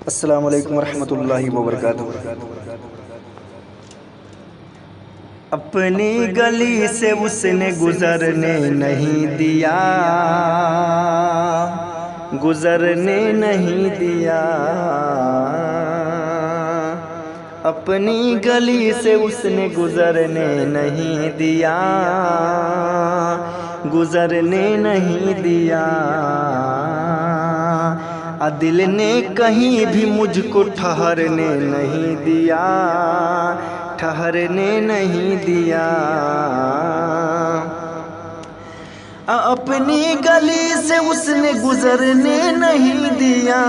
السلام علیکم ورحمۃ اللہ وبرکاتہ۔ اپنی گلی سے اس نے گزرنے نہیں دیا، گزرنے نہیں دیا۔ اپنی گلی سے اس نے گزرنے نہیں دیا، گزرنے نہیں دیا۔ دل نے کہیں بھی مجھ کو ٹھہرنے نہیں دیا، ٹھہرنے نہیں دیا۔ اپنی گلی سے اس نے گزرنے نہیں دیا،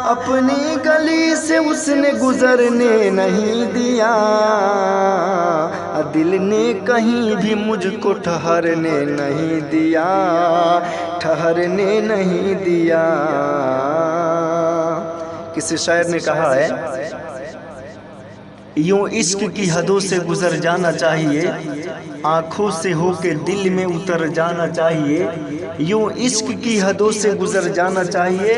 اپنی گلی سے اس نے گزرنے نہیں دیا۔ دل نے کہیں بھی مجھ کو ٹھہرنے نہیں دیا، ٹھہرنے نہیں دیا۔ کسی شاعر نے کہا ہے، یوں عشق کی حدوں سے گزر جانا چاہیے، آنکھوں سے ہو کے دل میں اتر جانا چاہیے۔ یوں عشق کی حدوں سے گزر جانا چاہیے،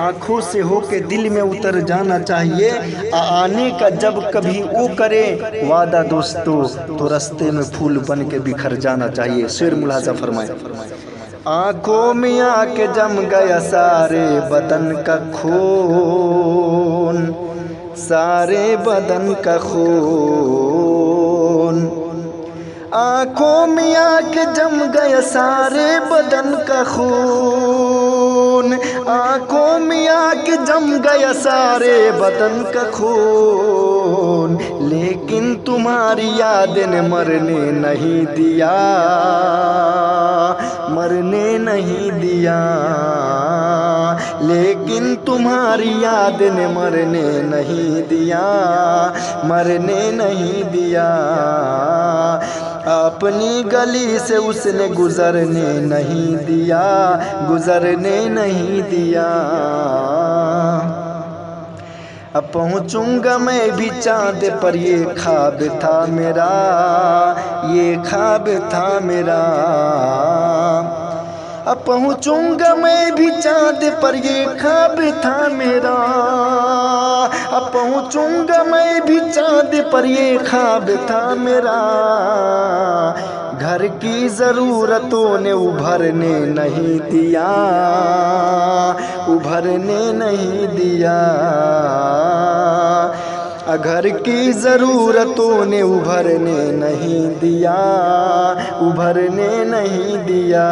آنکھوں سے ہو کے دل میں اتر جانا چاہیے۔ آنے کا جب کبھی او کرے وعدہ دوستو، تو رستے میں پھول بن کے بکھر جانا چاہیے۔ شعر ملاحظہ فرمائیں۔ آنکھوں میں آ کے جم گیا سارے بدن کا خون، سارے بدن کا خون۔ آنکھوں میں آ کے جم گیا سارے بدن کا خون، آنکھوں میں آ کے جم گیا سارے بدن کا خون۔ لیکن تمہاری یاد نے مرنے نہیں دیا، مرنے نہیں دیا۔ لیکن تمہاری یاد نے مرنے نہیں دیا، مرنے نہیں دیا۔ اپنی گلی سے اس نے گزرنے نہیں دیا، گزرنے نہیں دیا۔ پہنچوں گا میں بھی چاند پر، یہ خواب تھا میرا، یہ خواب تھا میرا۔ پہنچوں گا میں بھی چاند پر، یہ خواب تھا میرا۔ پہنچوں گا میں بھی چاند پر، یہ خواب تھا میرا۔ گھر کی ضرورتوں نے ابھرنے نہیں دیا، ابھرنے نہیں دیا۔ گھر کی ضرورتوں نے ابھرنے نہیں دیا، ابھرنے نہیں دیا۔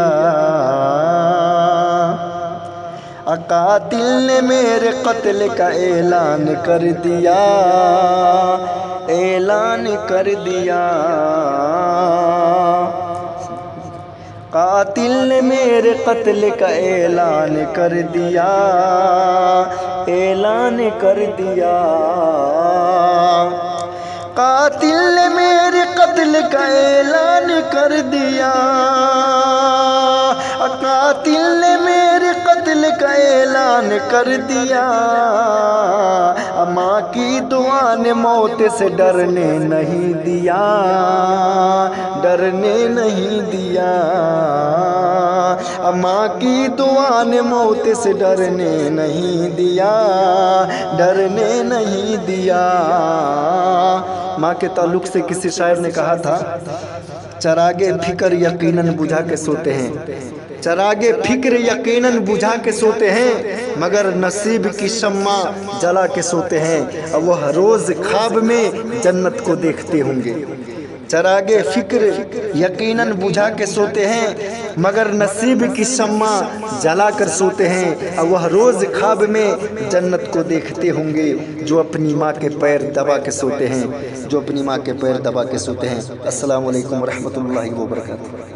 قاتل نے میرے قتل کا اعلان کر دیا، اعلان کر دیا۔ قاتل نے میرے قتل کا اعلان کر دیا، اعلان کر دیا۔ قاتل نے میرے قتل کا اعلان کر دیا، قاتل نے میرے قتل کا اعلان کر دیا۔ ماں کی دعا نے موت سے ڈرنے نہیں دیا، ڈرنے نہیں دیا۔ ماں کی دعا نے موت سے ڈرنے نہیں دیا، ڈرنے نہیں دیا۔ ماں کے تعلق سے کسی شاعر نے کہا تھا، چراغ فکر یقیناً بجھا کے سوتے ہیں، چراغ فکر یقیناً بجھا کے سوتے ہیں، مگر نصیب کی شمع جلا کے سوتے ہیں۔ وہ ہر روز خواب میں جنت کو دیکھتے ہوں گے۔ چراغ فکر یقیناً بجھا کے سوتے ہیں، مگر نصیب کی شمع جلا کر سوتے ہیں۔ وہ روز خواب میں جنت کو دیکھتے ہوں گے، جو اپنی ماں کے پیر دبا کے سوتے ہیں، جو اپنی ماں کے پیر دبا کے سوتے ہیں۔ السلام علیکم ورحمۃ اللہ وبرکاتہ۔